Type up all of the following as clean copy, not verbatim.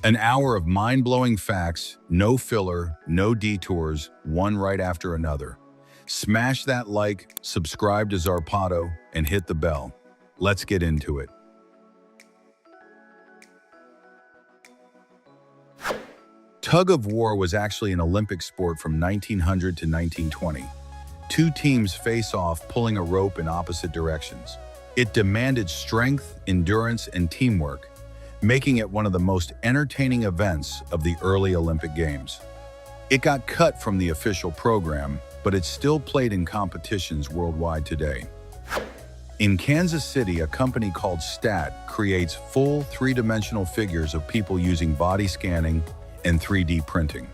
An hour of mind-blowing facts, no filler, no detours, one right after another. Smash that like, subscribe to Zarpado, and hit the bell. Let's get into it. Tug of war was actually an Olympic sport from 1900 to 1920. Two teams face off pulling a rope in opposite directions. It demanded strength, endurance, and teamwork, making it one of the most entertaining events of the early Olympic Games. It got cut from the official program, but it's still played in competitions worldwide today. In Kansas City, a company called STAT creates full three-dimensional figures of people using body scanning and 3D printing.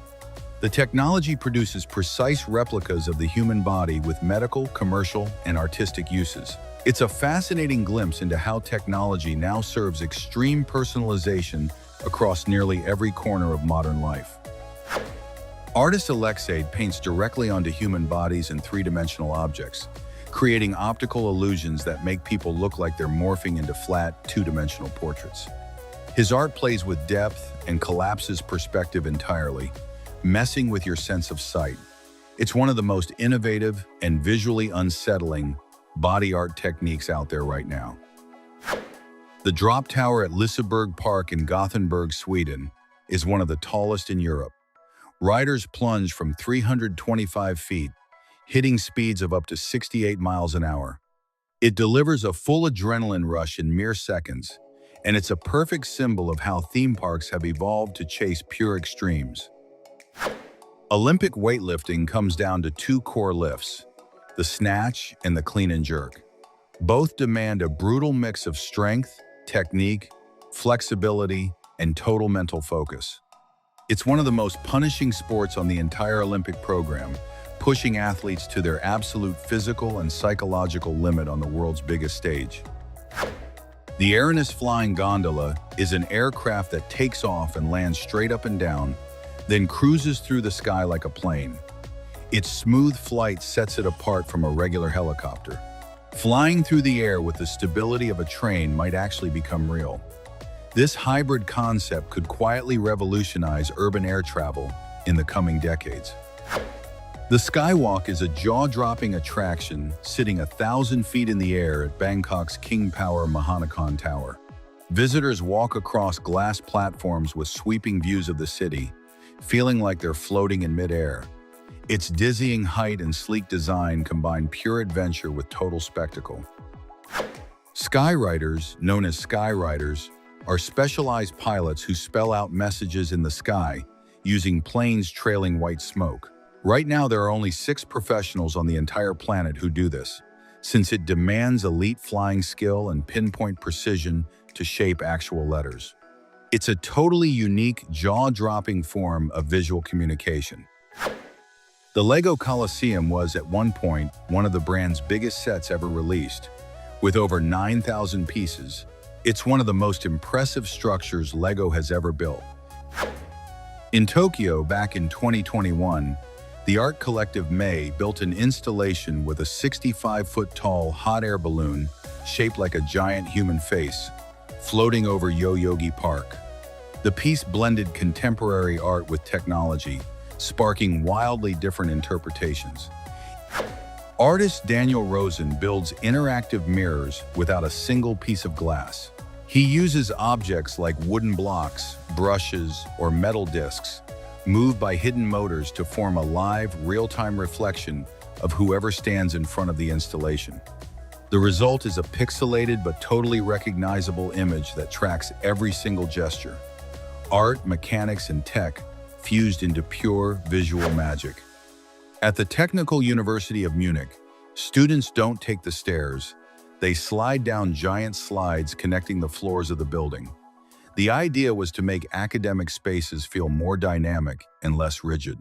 The technology produces precise replicas of the human body with medical, commercial, and artistic uses. It's a fascinating glimpse into how technology now serves extreme personalization across nearly every corner of modern life. Artist Alexei paints directly onto human bodies and three-dimensional objects, creating optical illusions that make people look like they're morphing into flat, two-dimensional portraits. His art plays with depth and collapses perspective entirely, messing with your sense of sight. It's one of the most innovative and visually unsettling body art techniques out there right now. The drop tower at Liseberg Park in Gothenburg, Sweden, is one of the tallest in Europe. Riders plunge from 325 feet, hitting speeds of up to 68 miles an hour. It delivers a full adrenaline rush in mere seconds, and it's a perfect symbol of how theme parks have evolved to chase pure extremes. Olympic weightlifting comes down to two core lifts: the snatch and the clean and jerk. Both demand a brutal mix of strength, technique, flexibility, and total mental focus. It's one of the most punishing sports on the entire Olympic program, pushing athletes to their absolute physical and psychological limit on the world's biggest stage. The Aranus flying gondola is an aircraft that takes off and lands straight up and down, then cruises through the sky like a plane. Its smooth flight sets it apart from a regular helicopter. Flying through the air with the stability of a train might actually become real. This hybrid concept could quietly revolutionize urban air travel in the coming decades. The Skywalk is a jaw-dropping attraction sitting 1,000 feet in the air at Bangkok's King Power Mahanakhon Tower. Visitors walk across glass platforms with sweeping views of the city, feeling like they're floating in midair. Its dizzying height and sleek design combine pure adventure with total spectacle. Skyriders, known as Skyriders, are specialized pilots who spell out messages in the sky using planes trailing white smoke. Right now, there are only 6 professionals on the entire planet who do this, since it demands elite flying skill and pinpoint precision to shape actual letters. It's a totally unique, jaw-dropping form of visual communication. The Lego Coliseum was, at one point, one of the brand's biggest sets ever released. With over 9,000 pieces, it's one of the most impressive structures Lego has ever built. In Tokyo, back in 2021, the art collective May built an installation with a 65-foot-tall hot air balloon shaped like a giant human face, floating over Yoyogi Park. The piece blended contemporary art with technology, sparking wildly different interpretations. Artist Daniel Rosen builds interactive mirrors without a single piece of glass. He uses objects like wooden blocks, brushes, or metal discs, moved by hidden motors to form a live, real-time reflection of whoever stands in front of the installation. The result is a pixelated but totally recognizable image that tracks every single gesture. Art, mechanics, and tech fused into pure visual magic. At the Technical University of Munich, students don't take the stairs. They slide down giant slides connecting the floors of the building. The idea was to make academic spaces feel more dynamic and less rigid.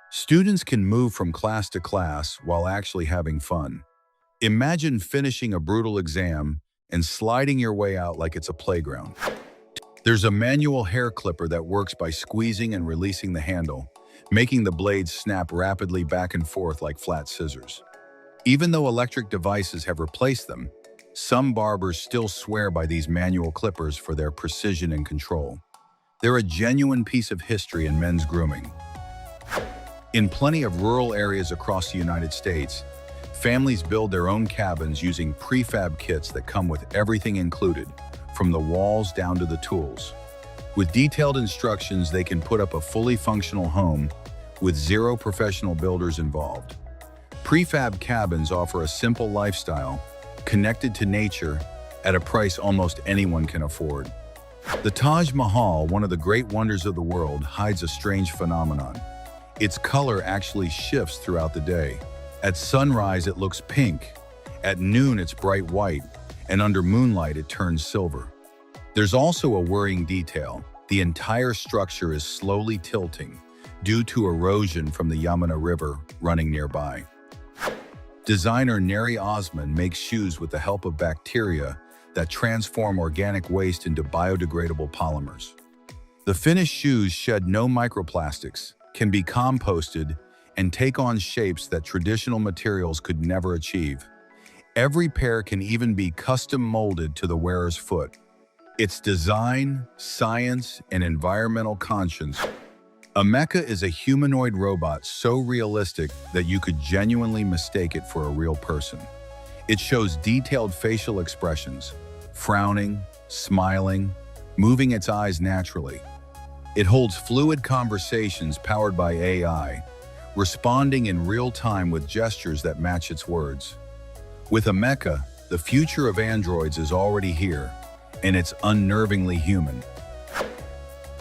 Students can move from class to class while actually having fun. Imagine finishing a brutal exam and sliding your way out like it's a playground. There's a manual hair clipper that works by squeezing and releasing the handle, making the blades snap rapidly back and forth like flat scissors. Even though electric devices have replaced them, some barbers still swear by these manual clippers for their precision and control. They're a genuine piece of history in men's grooming. In plenty of rural areas across the United States, families build their own cabins using prefab kits that come with everything included, from the walls down to the tools. With detailed instructions, they can put up a fully functional home with zero professional builders involved. Prefab cabins offer a simple lifestyle, connected to nature, at a price almost anyone can afford. The Taj Mahal, one of the great wonders of the world, hides a strange phenomenon. Its color actually shifts throughout the day. At sunrise, it looks pink. At noon, it's bright white, and under moonlight, it turns silver. There's also a worrying detail. The entire structure is slowly tilting due to erosion from the Yamuna River running nearby. Designer Neri Osman makes shoes with the help of bacteria that transform organic waste into biodegradable polymers. The finished shoes shed no microplastics, can be composted, and take on shapes that traditional materials could never achieve. Every pair can even be custom molded to the wearer's foot. It's design, science, and environmental conscience. A mecha is a humanoid robot so realistic that you could genuinely mistake it for a real person. It shows detailed facial expressions, frowning, smiling, moving its eyes naturally. It holds fluid conversations powered by AI, responding in real time with gestures that match its words. With a mecha, the future of androids is already here, and it's unnervingly human.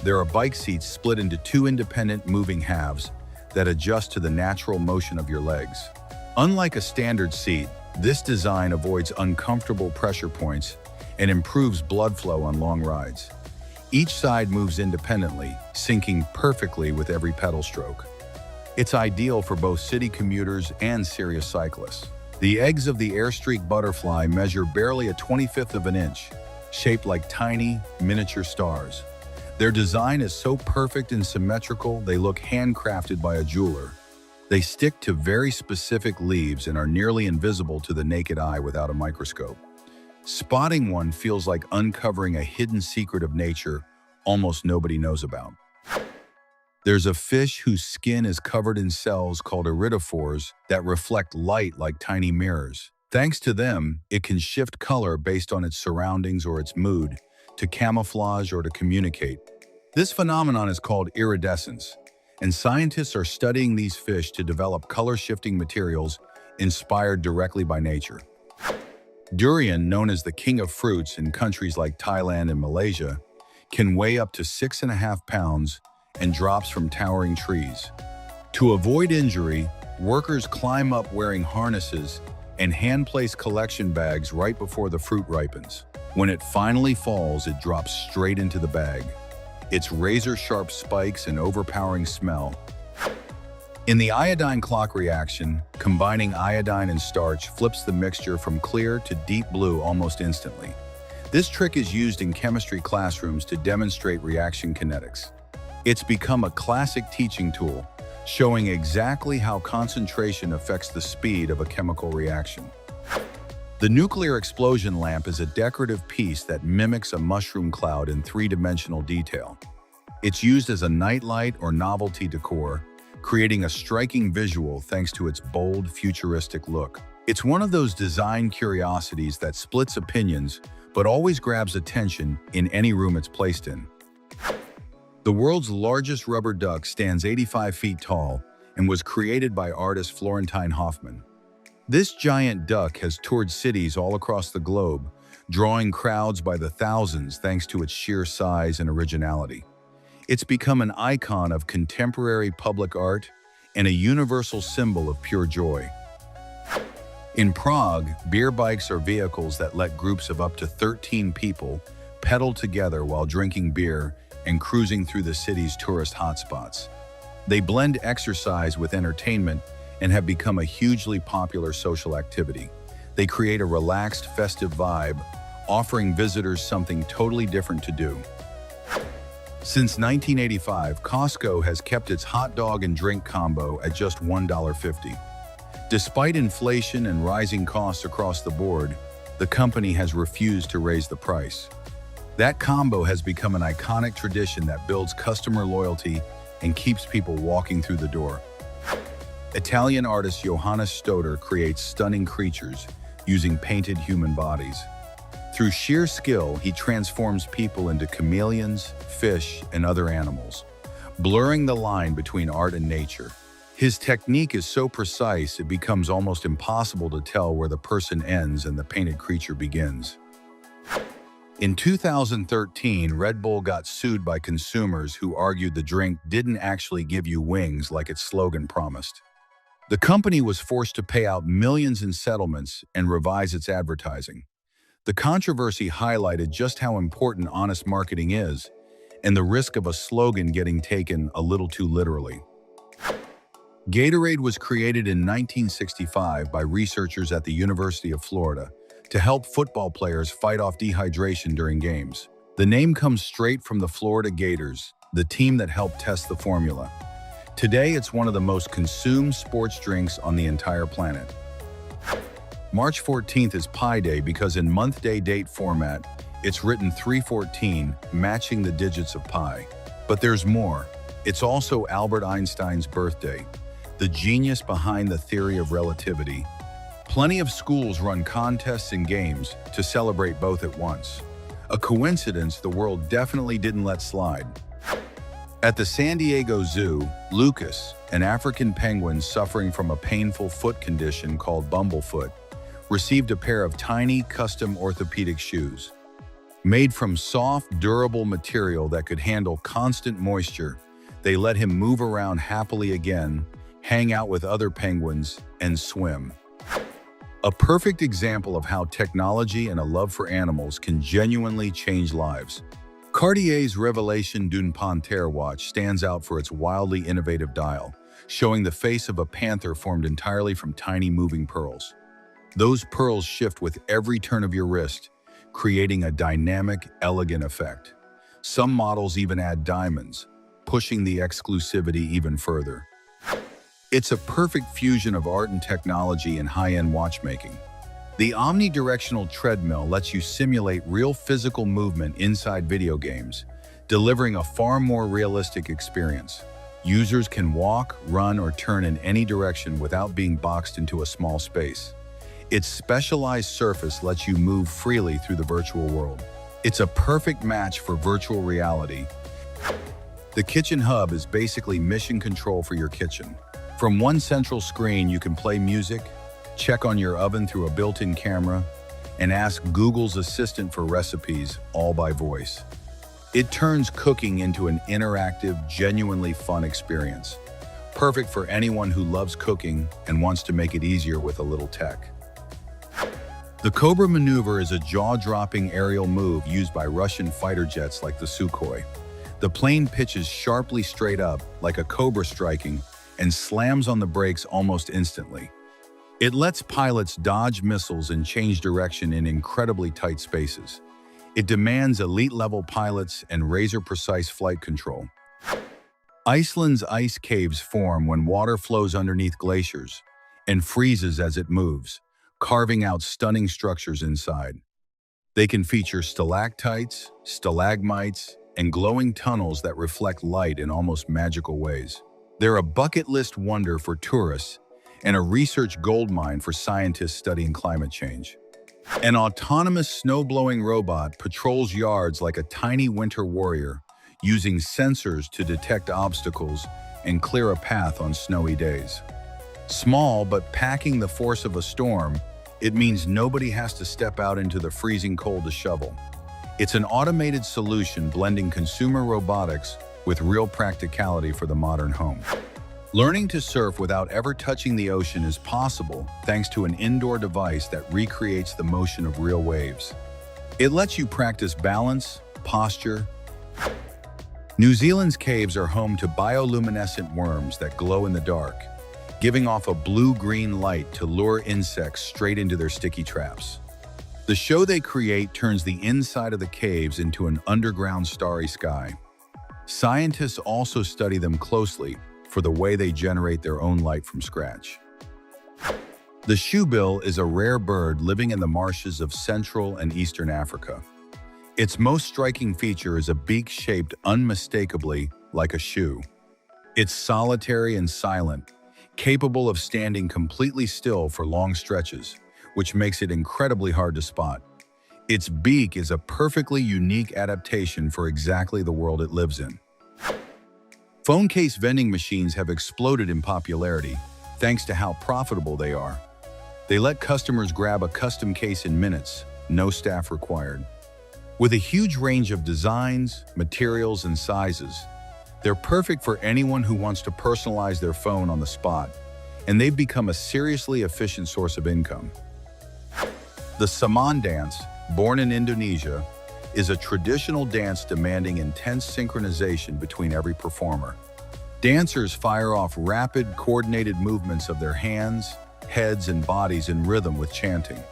There are bike seats split into two independent moving halves that adjust to the natural motion of your legs. Unlike a standard seat, this design avoids uncomfortable pressure points and improves blood flow on long rides. Each side moves independently, syncing perfectly with every pedal stroke. It's ideal for both city commuters and serious cyclists. The eggs of the airstreak butterfly measure barely a 25th of an inch, shaped like tiny, miniature stars. Their design is so perfect and symmetrical, they look handcrafted by a jeweler. They stick to very specific leaves and are nearly invisible to the naked eye without a microscope. Spotting one feels like uncovering a hidden secret of nature almost nobody knows about. There's a fish whose skin is covered in cells called iridophores that reflect light like tiny mirrors. Thanks to them, it can shift color based on its surroundings or its mood, to camouflage or to communicate. This phenomenon is called iridescence, and scientists are studying these fish to develop color-shifting materials inspired directly by nature. Durian, known as the king of fruits in countries like Thailand and Malaysia, can weigh up to 6.5 pounds and drops from towering trees. To avoid injury, workers climb up wearing harnesses and hand-place collection bags right before the fruit ripens. When it finally falls, it drops straight into the bag. Its razor-sharp spikes and overpowering smell. In the iodine clock reaction, combining iodine and starch flips the mixture from clear to deep blue almost instantly. This trick is used in chemistry classrooms to demonstrate reaction kinetics. It's become a classic teaching tool, showing exactly how concentration affects the speed of a chemical reaction. The nuclear explosion lamp is a decorative piece that mimics a mushroom cloud in three-dimensional detail. It's used as a nightlight or novelty decor, creating a striking visual thanks to its bold, futuristic look. It's one of those design curiosities that splits opinions, but always grabs attention in any room it's placed in. The world's largest rubber duck stands 85 feet tall and was created by artist Florentine Hoffman. This giant duck has toured cities all across the globe, drawing crowds by the thousands thanks to its sheer size and originality. It's become an icon of contemporary public art and a universal symbol of pure joy. In Prague, beer bikes are vehicles that let groups of up to 13 people pedal together while drinking beer and cruising through the city's tourist hotspots. They blend exercise with entertainment and have become a hugely popular social activity. They create a relaxed, festive vibe, offering visitors something totally different to do. Since 1985, Costco has kept its hot dog and drink combo at just $1.50. Despite inflation and rising costs across the board, the company has refused to raise the price. That combo has become an iconic tradition that builds customer loyalty and keeps people walking through the door. Italian artist Johannes Stoder creates stunning creatures using painted human bodies. Through sheer skill, he transforms people into chameleons, fish, and other animals, blurring the line between art and nature. His technique is so precise it becomes almost impossible to tell where the person ends and the painted creature begins. In 2013, Red Bull got sued by consumers who argued the drink didn't actually give you wings like its slogan promised. The company was forced to pay out millions in settlements and revise its advertising. The controversy highlighted just how important honest marketing is and the risk of a slogan getting taken a little too literally. Gatorade was created in 1965 by researchers at the University of Florida to help football players fight off dehydration during games. The name comes straight from the Florida Gators, the team that helped test the formula. Today, it's one of the most consumed sports drinks on the entire planet. March 14th is Pi Day because in month-day date format, it's written 314, matching the digits of pi. But there's more. It's also Albert Einstein's birthday, the genius behind the theory of relativity. Plenty of schools run contests and games to celebrate both at once. A coincidence the world definitely didn't let slide. At the San Diego Zoo, Lucas, an African penguin suffering from a painful foot condition called bumblefoot, received a pair of tiny, custom orthopedic shoes. Made from soft, durable material that could handle constant moisture, they let him move around happily again, hang out with other penguins, and swim. A perfect example of how technology and a love for animals can genuinely change lives. Cartier's Révélation d'une Panthère watch stands out for its wildly innovative dial, showing the face of a panther formed entirely from tiny moving pearls. Those pearls shift with every turn of your wrist, creating a dynamic, elegant effect. Some models even add diamonds, pushing the exclusivity even further. It's a perfect fusion of art and technology in high-end watchmaking. The omnidirectional treadmill lets you simulate real physical movement inside video games, delivering a far more realistic experience. Users can walk, run, or turn in any direction without being boxed into a small space. Its specialized surface lets you move freely through the virtual world. It's a perfect match for virtual reality. The Kitchen Hub is basically mission control for your kitchen. From one central screen, you can play music, check on your oven through a built-in camera, and ask Google's Assistant for recipes, all by voice. It turns cooking into an interactive, genuinely fun experience. Perfect for anyone who loves cooking and wants to make it easier with a little tech. The Cobra maneuver is a jaw-dropping aerial move used by Russian fighter jets like the Sukhoi. The plane pitches sharply straight up, like a cobra striking, and slams on the brakes almost instantly. It lets pilots dodge missiles and change direction in incredibly tight spaces. It demands elite-level pilots and razor-precise flight control. Iceland's ice caves form when water flows underneath glaciers and freezes as it moves, carving out stunning structures inside. They can feature stalactites, stalagmites, and glowing tunnels that reflect light in almost magical ways. They're a bucket list wonder for tourists and a research goldmine for scientists studying climate change. An autonomous snow-blowing robot patrols yards like a tiny winter warrior, using sensors to detect obstacles and clear a path on snowy days. Small but packing the force of a storm, it means nobody has to step out into the freezing cold to shovel. It's an automated solution blending consumer robotics with real practicality for the modern home. Learning to surf without ever touching the ocean is possible thanks to an indoor device that recreates the motion of real waves. It lets you practice balance, posture. New Zealand's caves are home to bioluminescent worms that glow in the dark, giving off a blue-green light to lure insects straight into their sticky traps. The show they create turns the inside of the caves into an underground starry sky. Scientists also study them closely for the way they generate their own light from scratch. The shoebill is a rare bird living in the marshes of Central and Eastern Africa. Its most striking feature is a beak shaped unmistakably like a shoe. It's solitary and silent, capable of standing completely still for long stretches, which makes it incredibly hard to spot. Its beak is a perfectly unique adaptation for exactly the world it lives in. Phone case vending machines have exploded in popularity thanks to how profitable they are. They let customers grab a custom case in minutes, no staff required. With a huge range of designs, materials, and sizes, they're perfect for anyone who wants to personalize their phone on the spot, and they've become a seriously efficient source of income. The Saman dance, born in Indonesia, is a traditional dance demanding intense synchronization between every performer. Dancers fire off rapid, coordinated movements of their hands, heads, and bodies in rhythm with chanting.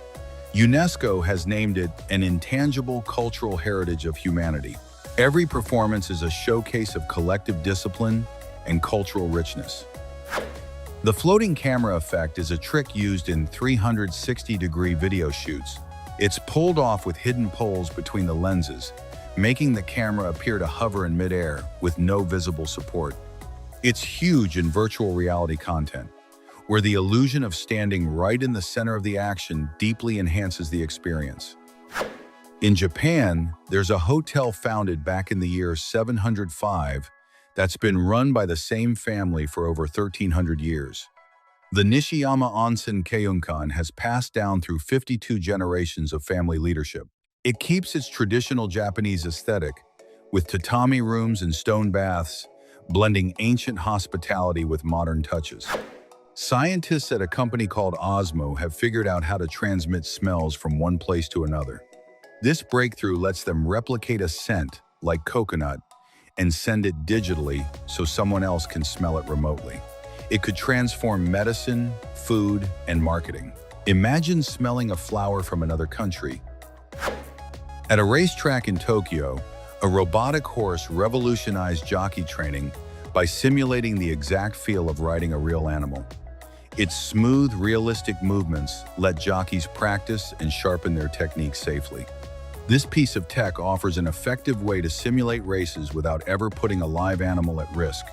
UNESCO has named it an intangible cultural heritage of humanity. Every performance is a showcase of collective discipline and cultural richness. The floating camera effect is a trick used in 360-degree video shoots. It's pulled off with hidden poles between the lenses, making the camera appear to hover in midair with no visible support. It's huge in virtual reality content, where the illusion of standing right in the center of the action deeply enhances the experience. In Japan, there's a hotel founded back in the year 705 that's been run by the same family for over 1,300 years. The Nishiyama Onsen Keiyunkan has passed down through 52 generations of family leadership. It keeps its traditional Japanese aesthetic, with tatami rooms and stone baths, blending ancient hospitality with modern touches. Scientists at a company called Osmo have figured out how to transmit smells from one place to another. This breakthrough lets them replicate a scent, like coconut, and send it digitally so someone else can smell it remotely. It could transform medicine, food, and marketing. Imagine smelling a flower from another country. At a racetrack in Tokyo, a robotic horse revolutionized jockey training by simulating the exact feel of riding a real animal. Its smooth, realistic movements let jockeys practice and sharpen their techniques safely. This piece of tech offers an effective way to simulate races without ever putting a live animal at risk.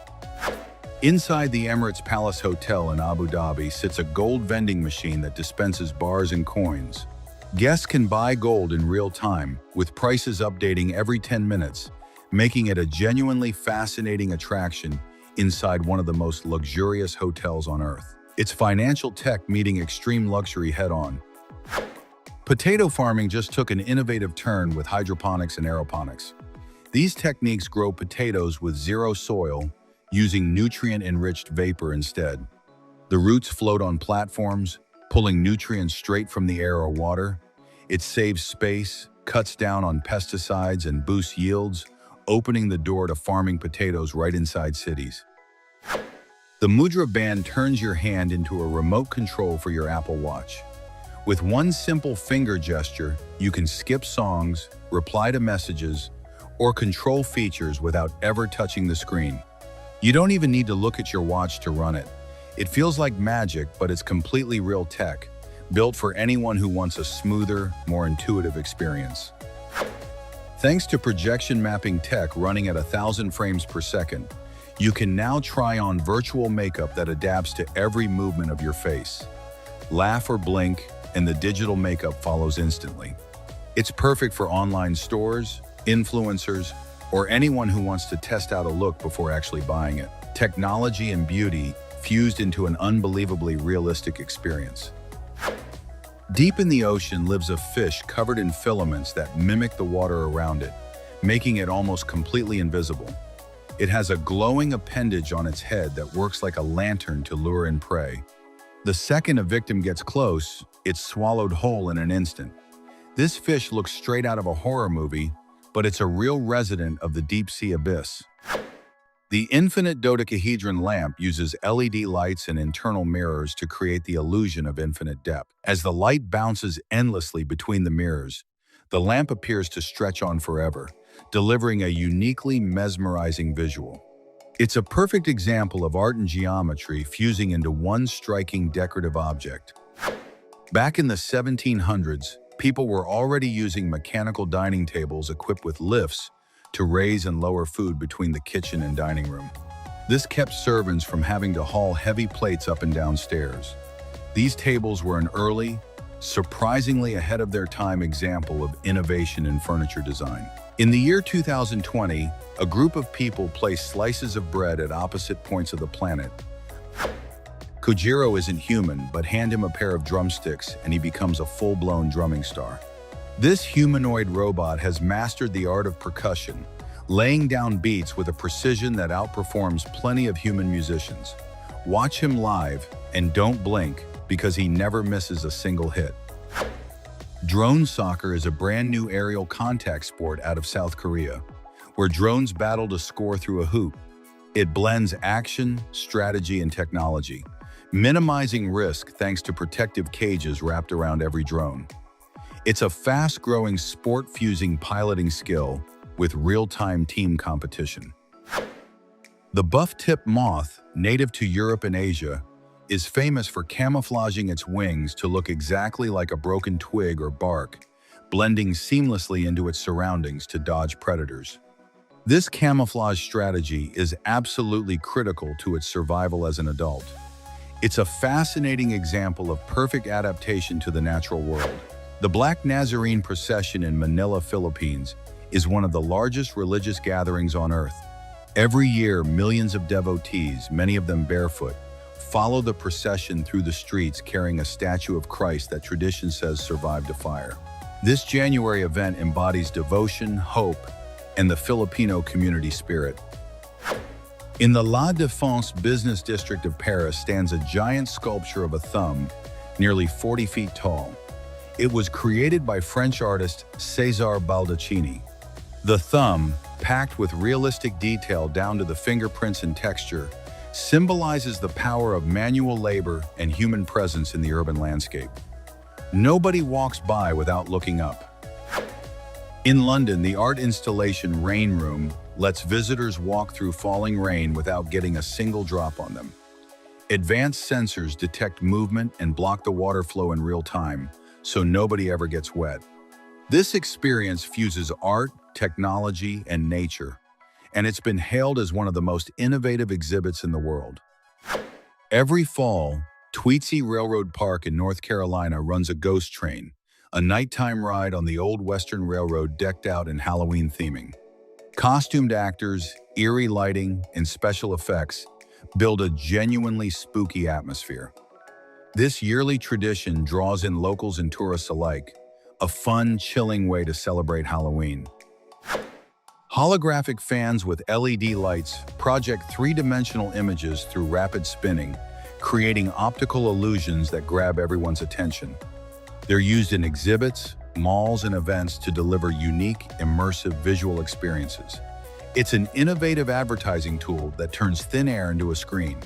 Inside the Emirates Palace Hotel in Abu Dhabi sits a gold vending machine that dispenses bars and coins. Guests can buy gold in real time, with prices updating every 10 minutes, making it a genuinely fascinating attraction inside one of the most luxurious hotels on Earth. It's financial tech meeting extreme luxury head-on. Potato farming just took an innovative turn with hydroponics and aeroponics. These techniques grow potatoes with zero soil, using nutrient-enriched vapor instead. The roots float on platforms, pulling nutrients straight from the air or water. It saves space, cuts down on pesticides, and boosts yields, opening the door to farming potatoes right inside cities. The Mudra Band turns your hand into a remote control for your Apple Watch. With one simple finger gesture, you can skip songs, reply to messages, or control features without ever touching the screen. You don't even need to look at your watch to run it. It feels like magic, but it's completely real tech, built for anyone who wants a smoother, more intuitive experience. Thanks to projection mapping tech running at 1,000 frames per second, you can now try on virtual makeup that adapts to every movement of your face. Laugh or blink, and the digital makeup follows instantly. It's perfect for online stores, influencers, or anyone who wants to test out a look before actually buying it. Technology and beauty fused into an unbelievably realistic experience. Deep in the ocean lives a fish covered in filaments that mimic the water around it, making it almost completely invisible. It has a glowing appendage on its head that works like a lantern to lure in prey. The second a victim gets close, it's swallowed whole in an instant. This fish looks straight out of a horror movie, but it's a real resident of the deep-sea abyss. The infinite dodecahedron lamp uses LED lights and internal mirrors to create the illusion of infinite depth. As the light bounces endlessly between the mirrors, the lamp appears to stretch on forever, delivering a uniquely mesmerizing visual. It's a perfect example of art and geometry fusing into one striking decorative object. Back in the 1700s, People were already using mechanical dining tables equipped with lifts to raise and lower food between the kitchen and dining room. This kept servants from having to haul heavy plates up and down stairs. These tables were an early, surprisingly ahead of their time example of innovation in furniture design. In the year 2020, a group of people placed slices of bread at opposite points of the planet. Kojiro isn't human, but hand him a pair of drumsticks and he becomes a full-blown drumming star. This humanoid robot has mastered the art of percussion, laying down beats with a precision that outperforms plenty of human musicians. Watch him live and don't blink because he never misses a single hit. Drone soccer is a brand new aerial contact sport out of South Korea, where drones battle to score through a hoop. It blends action, strategy, and technology, minimizing risk thanks to protective cages wrapped around every drone. It's a fast-growing sport fusing piloting skill with real-time team competition. The buff-tip moth, native to Europe and Asia, is famous for camouflaging its wings to look exactly like a broken twig or bark, blending seamlessly into its surroundings to dodge predators. This camouflage strategy is absolutely critical to its survival as an adult. It's a fascinating example of perfect adaptation to the natural world. The Black Nazarene procession in Manila, Philippines, is one of the largest religious gatherings on earth. Every year, millions of devotees, many of them barefoot, follow the procession through the streets carrying a statue of Christ that tradition says survived a fire. This January event embodies devotion, hope, and the Filipino community spirit. In the La Défense business district of Paris stands a giant sculpture of a thumb, nearly 40 feet tall. It was created by French artist César Baldacchini. The thumb, packed with realistic detail down to the fingerprints and texture, symbolizes the power of manual labor and human presence in the urban landscape. Nobody walks by without looking up. In London, the art installation Rain Room lets visitors walk through falling rain without getting a single drop on them. Advanced sensors detect movement and block the water flow in real time, so nobody ever gets wet. This experience fuses art, technology, and nature, and it's been hailed as one of the most innovative exhibits in the world. Every fall, Tweetsie Railroad Park in North Carolina runs a ghost train, a nighttime ride on the old Western Railroad decked out in Halloween theming. Costumed actors, eerie lighting, and special effects build a genuinely spooky atmosphere. This yearly tradition draws in locals and tourists alike, a fun, chilling way to celebrate Halloween. Holographic fans with LED lights project three-dimensional images through rapid spinning, creating optical illusions that grab everyone's attention. They're used in exhibits, malls, and events to deliver unique, immersive visual experiences. It's an innovative advertising tool that turns thin air into a screen.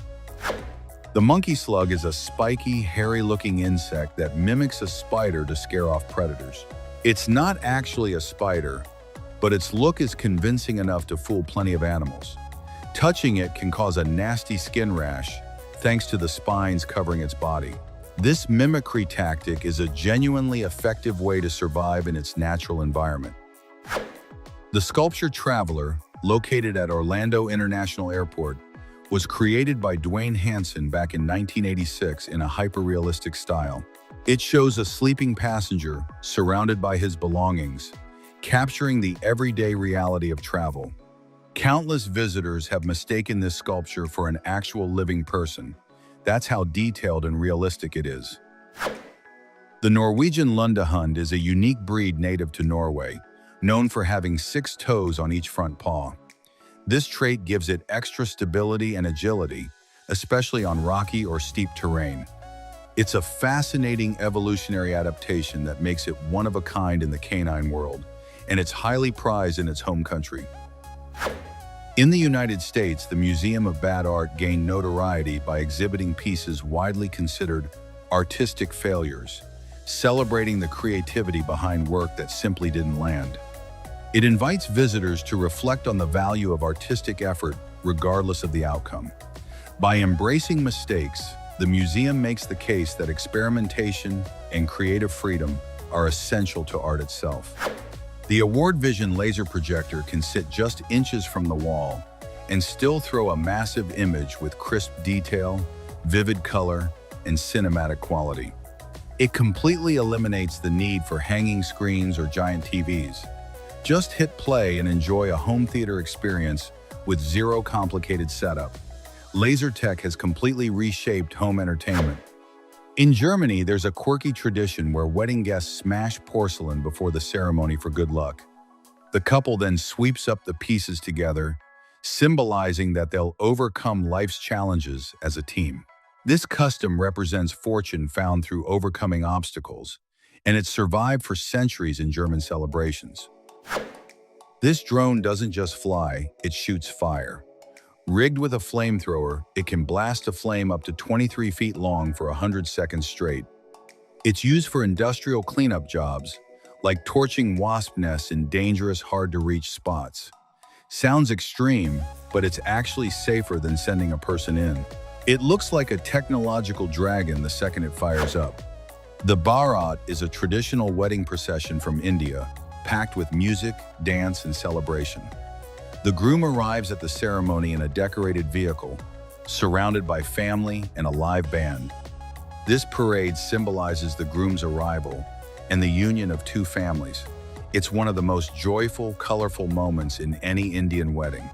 The monkey slug is a spiky, hairy-looking insect that mimics a spider to scare off predators. It's not actually a spider, but its look is convincing enough to fool plenty of animals. Touching it can cause a nasty skin rash, thanks to the spines covering its body. This mimicry tactic is a genuinely effective way to survive in its natural environment. The sculpture Traveler, located at Orlando International Airport, was created by Dwayne Hansen back in 1986 in a hyper-realistic style. It shows a sleeping passenger surrounded by his belongings, capturing the everyday reality of travel. Countless visitors have mistaken this sculpture for an actual living person. That's how detailed and realistic it is. The Norwegian Lundehund is a unique breed native to Norway, known for having 6 toes on each front paw. This trait gives it extra stability and agility, especially on rocky or steep terrain. It's a fascinating evolutionary adaptation that makes it one of a kind in the canine world, and it's highly prized in its home country. In the United States, the Museum of Bad Art gained notoriety by exhibiting pieces widely considered artistic failures, celebrating the creativity behind work that simply didn't land. It invites visitors to reflect on the value of artistic effort regardless of the outcome. By embracing mistakes, the museum makes the case that experimentation and creative freedom are essential to art itself. The Award Vision laser projector can sit just inches from the wall and still throw a massive image with crisp detail, vivid color, and cinematic quality. It completely eliminates the need for hanging screens or giant TVs. Just hit play and enjoy a home theater experience with zero complicated setup. Laser tech has completely reshaped home entertainment. In Germany, there's a quirky tradition where wedding guests smash porcelain before the ceremony for good luck. The couple then sweeps up the pieces together, symbolizing that they'll overcome life's challenges as a team. This custom represents fortune found through overcoming obstacles, and it's survived for centuries in German celebrations. This drone doesn't just fly, it shoots fire. Rigged with a flamethrower, it can blast a flame up to 23 feet long for 100 seconds straight. It's used for industrial cleanup jobs, like torching wasp nests in dangerous, hard-to-reach spots. Sounds extreme, but it's actually safer than sending a person in. It looks like a technological dragon the second it fires up. The Bharat is a traditional wedding procession from India, packed with music, dance, and celebration. The groom arrives at the ceremony in a decorated vehicle, surrounded by family and a live band. This parade symbolizes the groom's arrival and the union of two families. It's one of the most joyful, colorful moments in any Indian wedding.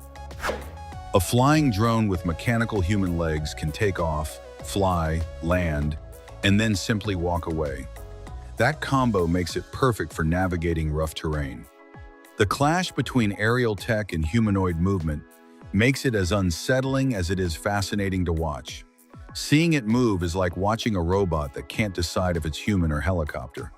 A flying drone with mechanical human legs can take off, fly, land, and then simply walk away. That combo makes it perfect for navigating rough terrain. The clash between aerial tech and humanoid movement makes it as unsettling as it is fascinating to watch. Seeing it move is like watching a robot that can't decide if it's human or helicopter.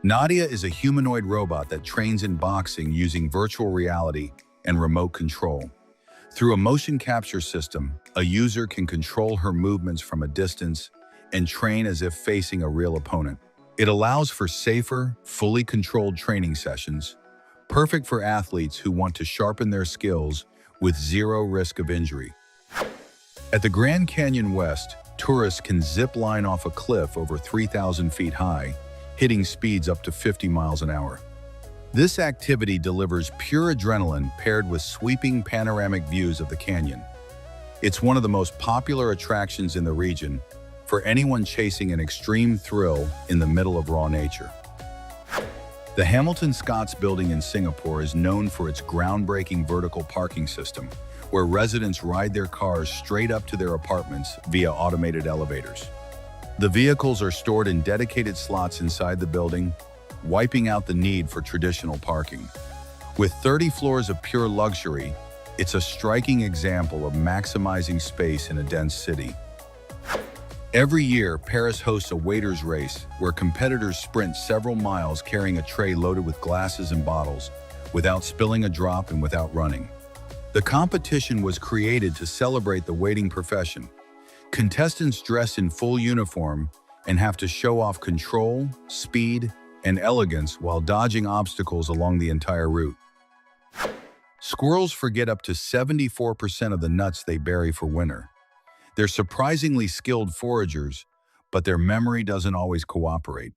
Nadia is a humanoid robot that trains in boxing using virtual reality and remote control. Through a motion capture system, a user can control her movements from a distance and train as if facing a real opponent. It allows for safer, fully controlled training sessions, perfect for athletes who want to sharpen their skills with zero risk of injury. At the Grand Canyon West, tourists can zip line off a cliff over 3,000 feet high, hitting speeds up to 50 miles an hour. This activity delivers pure adrenaline paired with sweeping panoramic views of the canyon. It's one of the most popular attractions in the region for anyone chasing an extreme thrill in the middle of raw nature. The Hamilton Scotts building in Singapore is known for its groundbreaking vertical parking system, where residents ride their cars straight up to their apartments via automated elevators. The vehicles are stored in dedicated slots inside the building, wiping out the need for traditional parking. With 30 floors of pure luxury, it's a striking example of maximizing space in a dense city. Every year, Paris hosts a waiters race where competitors sprint several miles carrying a tray loaded with glasses and bottles, without spilling a drop and without running. The competition was created to celebrate the waiting profession. Contestants dress in full uniform and have to show off control, speed, and elegance while dodging obstacles along the entire route. Squirrels forget up to 74% of the nuts they bury for winter. They're surprisingly skilled foragers, but their memory doesn't always cooperate.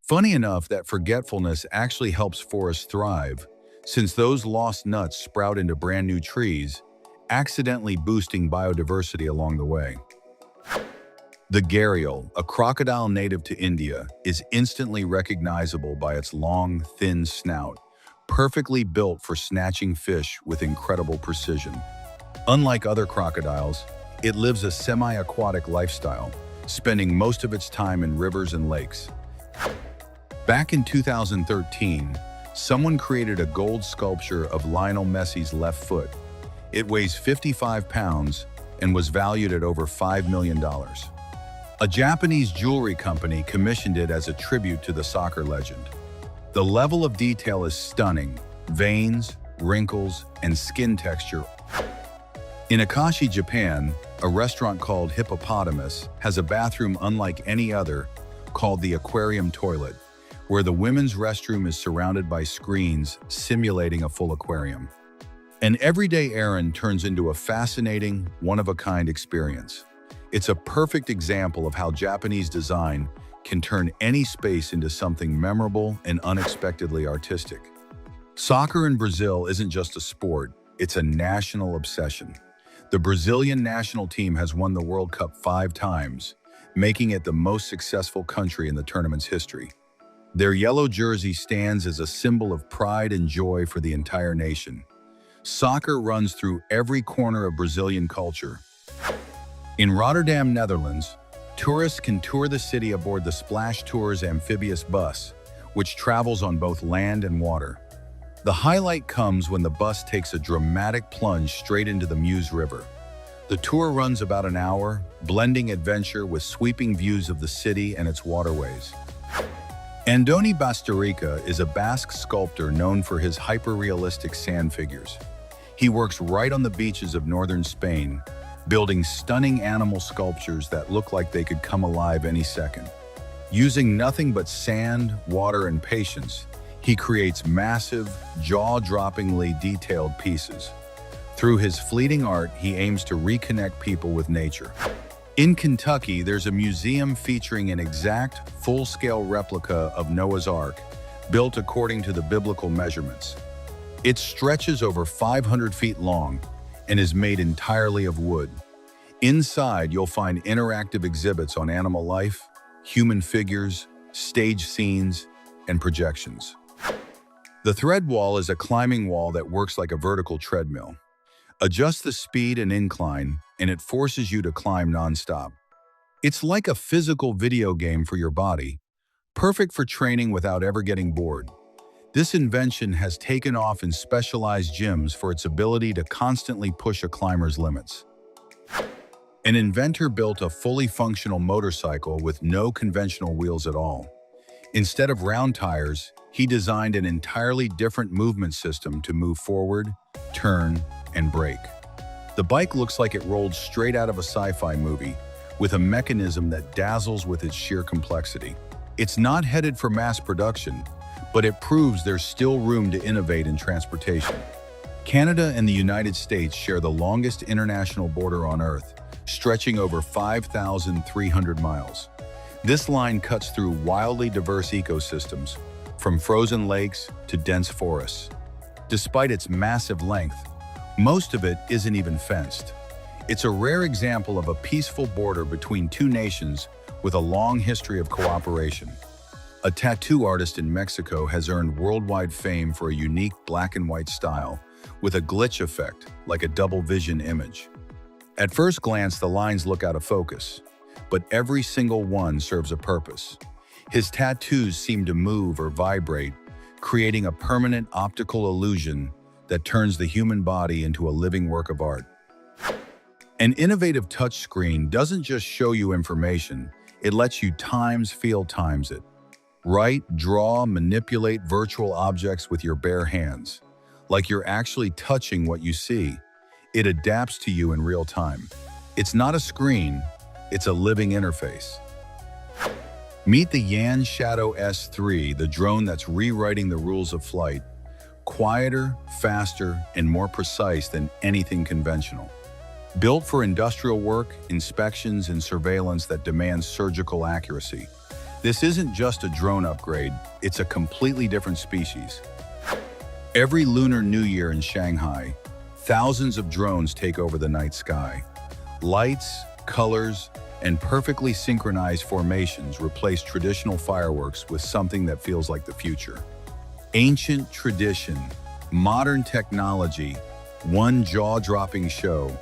Funny enough, that forgetfulness actually helps forests thrive, since those lost nuts sprout into brand new trees, accidentally boosting biodiversity along the way. The gharial, a crocodile native to India, is instantly recognizable by its long, thin snout, perfectly built for snatching fish with incredible precision. Unlike other crocodiles, it lives a semi-aquatic lifestyle, spending most of its time in rivers and lakes. Back in 2013, someone created a gold sculpture of Lionel Messi's left foot. It weighs 55 pounds and was valued at over $5 million. A Japanese jewelry company commissioned it as a tribute to the soccer legend. The level of detail is stunning: veins, wrinkles, and skin texture. In Akashi, Japan, a restaurant called Hippopotamus has a bathroom unlike any other, called the aquarium toilet, where the women's restroom is surrounded by screens simulating a full aquarium. An everyday errand turns into a fascinating, one-of-a-kind experience. It's a perfect example of how Japanese design can turn any space into something memorable and unexpectedly artistic. Soccer in Brazil isn't just a sport, it's a national obsession. The Brazilian national team has won the World Cup 5 times, making it the most successful country in the tournament's history. Their yellow jersey stands as a symbol of pride and joy for the entire nation. Soccer runs through every corner of Brazilian culture. In Rotterdam, Netherlands, tourists can tour the city aboard the Splash Tours amphibious bus, which travels on both land and water. The highlight comes when the bus takes a dramatic plunge straight into the Meuse River. The tour runs about an hour, blending adventure with sweeping views of the city and its waterways. Andoni Bastarrica is a Basque sculptor known for his hyper-realistic sand figures. He works right on the beaches of northern Spain, building stunning animal sculptures that look like they could come alive any second. Using nothing but sand, water, and patience, he creates massive, jaw-droppingly detailed pieces. Through his fleeting art, he aims to reconnect people with nature. In Kentucky, there's a museum featuring an exact, full-scale replica of Noah's Ark, built according to the biblical measurements. It stretches over 500 feet long and is made entirely of wood. Inside, you'll find interactive exhibits on animal life, human figures, stage scenes, and projections. The thread wall is a climbing wall that works like a vertical treadmill. Adjust the speed and incline, and it forces you to climb nonstop. It's like a physical video game for your body, perfect for training without ever getting bored. This invention has taken off in specialized gyms for its ability to constantly push a climber's limits. An inventor built a fully functional motorcycle with no conventional wheels at all. Instead of round tires, he designed an entirely different movement system to move forward, turn, and brake. The bike looks like it rolled straight out of a sci-fi movie, with a mechanism that dazzles with its sheer complexity. It's not headed for mass production, but it proves there's still room to innovate in transportation. Canada and the United States share the longest international border on Earth, stretching over 5,300 miles. This line cuts through wildly diverse ecosystems, from frozen lakes to dense forests. Despite its massive length, most of it isn't even fenced. It's a rare example of a peaceful border between two nations with a long history of cooperation. A tattoo artist in Mexico has earned worldwide fame for a unique black and white style with a glitch effect, like a double vision image. At first glance, the lines look out of focus, but every single one serves a purpose. His tattoos seem to move or vibrate, creating a permanent optical illusion that turns the human body into a living work of art. An innovative touchscreen doesn't just show you information, it lets you feel it. Write, draw, manipulate virtual objects with your bare hands, like you're actually touching what you see. It adapts to you in real time. It's not a screen, it's a living interface. Meet the Yan Shadow S3, the drone that's rewriting the rules of flight. Quieter, faster, and more precise than anything conventional. Built for industrial work, inspections, and surveillance that demands surgical accuracy. This isn't just a drone upgrade, it's a completely different species. Every Lunar New Year in Shanghai, thousands of drones take over the night sky. Lights, colors, and perfectly synchronized formations replace traditional fireworks with something that feels like the future. Ancient tradition, modern technology, one jaw-dropping show.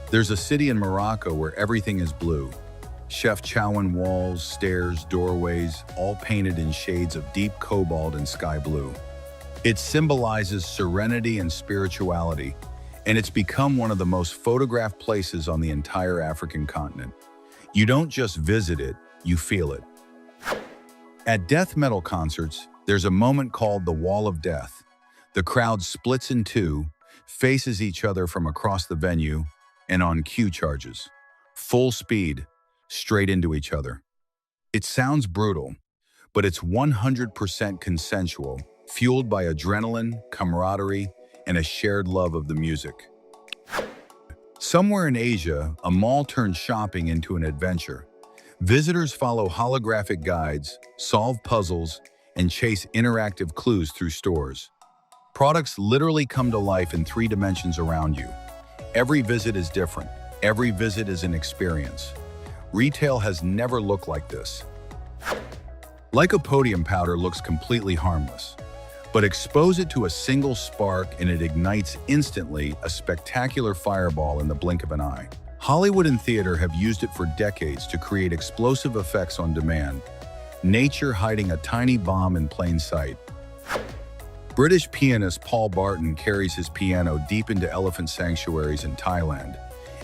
There's a city in Morocco where everything is blue. Chef Chowan walls, stairs, doorways, all painted in shades of deep cobalt and sky blue. It symbolizes serenity and spirituality, and it's become one of the most photographed places on the entire African continent. You don't just visit it, you feel it. At death metal concerts, there's a moment called the Wall of Death. The crowd splits in two, faces each other from across the venue, and on cue charges. Full speed, straight into each other. It sounds brutal, but it's 100% consensual, fueled by adrenaline, camaraderie, and a shared love of the music. Somewhere in Asia, a mall turned shopping into an adventure. Visitors follow holographic guides, solve puzzles, and chase interactive clues through stores. Products literally come to life in 3 dimensions around you. Every visit is different. Every visit is an experience. Retail has never looked like this. Lycopodium powder looks completely harmless, but expose it to a single spark and it ignites instantly, a spectacular fireball in the blink of an eye. Hollywood and theater have used it for decades to create explosive effects on demand. Nature hiding a tiny bomb in plain sight. British pianist Paul Barton carries his piano deep into elephant sanctuaries in Thailand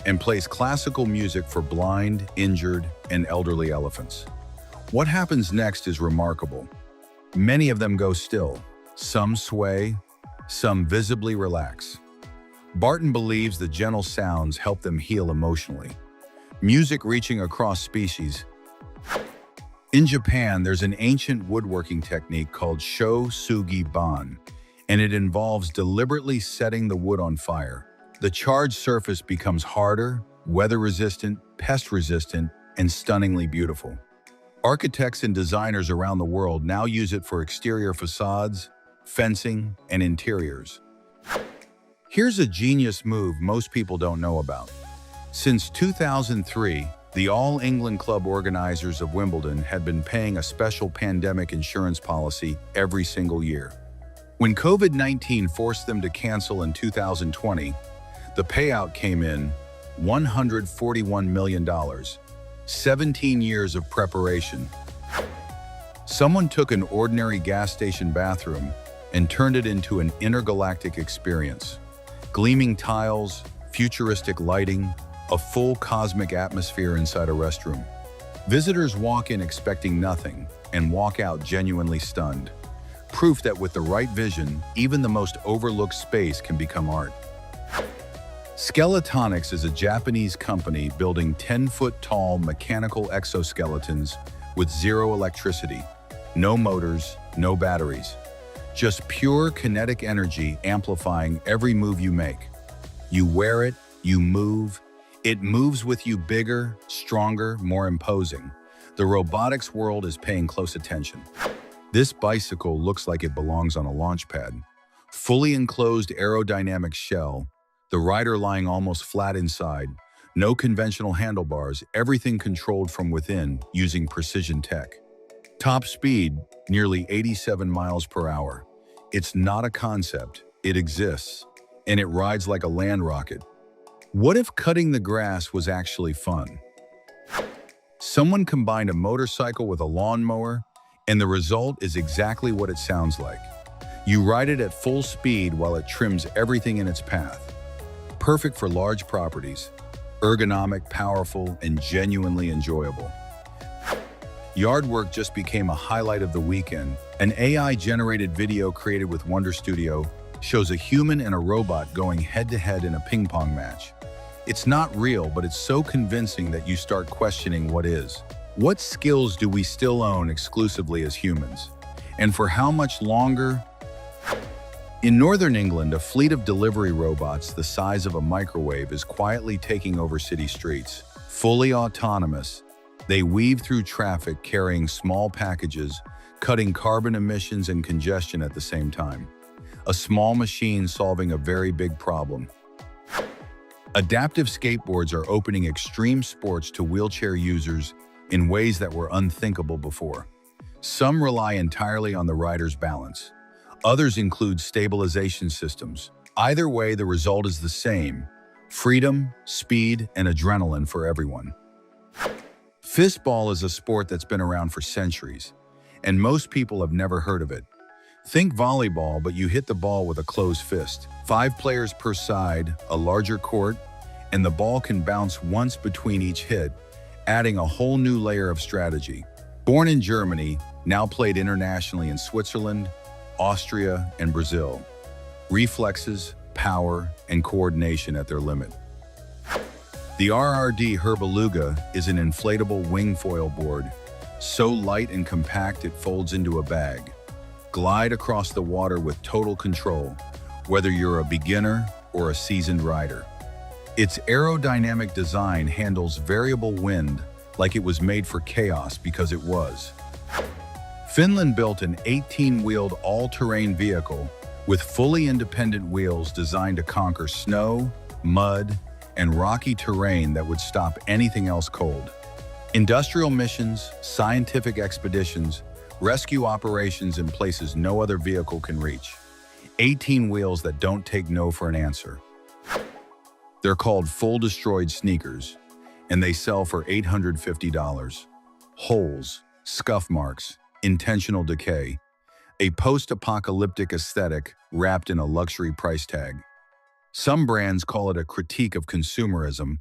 and plays classical music for blind, injured, and elderly elephants. What happens next is remarkable. Many of them go still. Some sway, some visibly relax. Barton believes the gentle sounds help them heal emotionally. Music reaching across species. In Japan, there's an ancient woodworking technique called sho-sugi ban, and it involves deliberately setting the wood on fire. The charred surface becomes harder, weather-resistant, pest-resistant, and stunningly beautiful. Architects and designers around the world now use it for exterior facades, fencing, and interiors. Here's a genius move most people don't know about. Since 2003, the All England Club organizers of Wimbledon had been paying a special pandemic insurance policy every single year. When COVID-19 forced them to cancel in 2020, the payout came in $141 million, 17 years of preparation. Someone took an ordinary gas station bathroom and turned it into an intergalactic experience. Gleaming tiles, futuristic lighting, a full cosmic atmosphere inside a restroom. Visitors walk in expecting nothing and walk out genuinely stunned. Proof that with the right vision, even the most overlooked space can become art. Skeletonics is a Japanese company building 10-foot-tall mechanical exoskeletons with zero electricity, no motors, no batteries. Just pure kinetic energy amplifying every move you make. You wear it, you move. It moves with you bigger, stronger, more imposing. The robotics world is paying close attention. This bicycle looks like it belongs on a launch pad. Fully enclosed aerodynamic shell, the rider lying almost flat inside, no conventional handlebars, everything controlled from within using precision tech. Top speed, nearly 87 miles per hour. It's not a concept, it exists, and it rides like a land rocket. What if cutting the grass was actually fun? Someone combined a motorcycle with a lawnmower, and the result is exactly what it sounds like. You ride it at full speed while it trims everything in its path. Perfect for large properties, ergonomic, powerful, and genuinely enjoyable. Yard work just became a highlight of the weekend. An AI-generated video created with Wonder Studio shows a human and a robot going head-to-head in a ping-pong match. It's not real, but it's so convincing that you start questioning what is. What skills do we still own exclusively as humans? And for how much longer? In northern England, a fleet of delivery robots the size of a microwave is quietly taking over city streets. Fully autonomous, they weave through traffic carrying small packages, cutting carbon emissions and congestion at the same time. A small machine solving a very big problem. Adaptive skateboards are opening extreme sports to wheelchair users in ways that were unthinkable before. Some rely entirely on the rider's balance. Others include stabilization systems. Either way, the result is the same: freedom, speed, and adrenaline for everyone. Fistball is a sport that's been around for centuries, and most people have never heard of it. Think volleyball, but you hit the ball with a closed fist. 5 players per side, a larger court, and the ball can bounce once between each hit, adding a whole new layer of strategy. Born in Germany, now played internationally in Switzerland, Austria, and Brazil. Reflexes, power, and coordination at their limit. The RRD Herbeluga is an inflatable wing foil board, so light and compact it folds into a bag. Glide across the water with total control, whether you're a beginner or a seasoned rider. Its aerodynamic design handles variable wind, like it was made for chaos because it was. Finland built an 18-wheeled all-terrain vehicle with fully independent wheels designed to conquer snow, mud, and rocky terrain that would stop anything else cold. Industrial missions, scientific expeditions, rescue operations in places no other vehicle can reach. 18 wheels that don't take no for an answer. They're called full destroyed sneakers, and they sell for $850. Holes, scuff marks, intentional decay, a post-apocalyptic aesthetic wrapped in a luxury price tag. Some brands call it a critique of consumerism,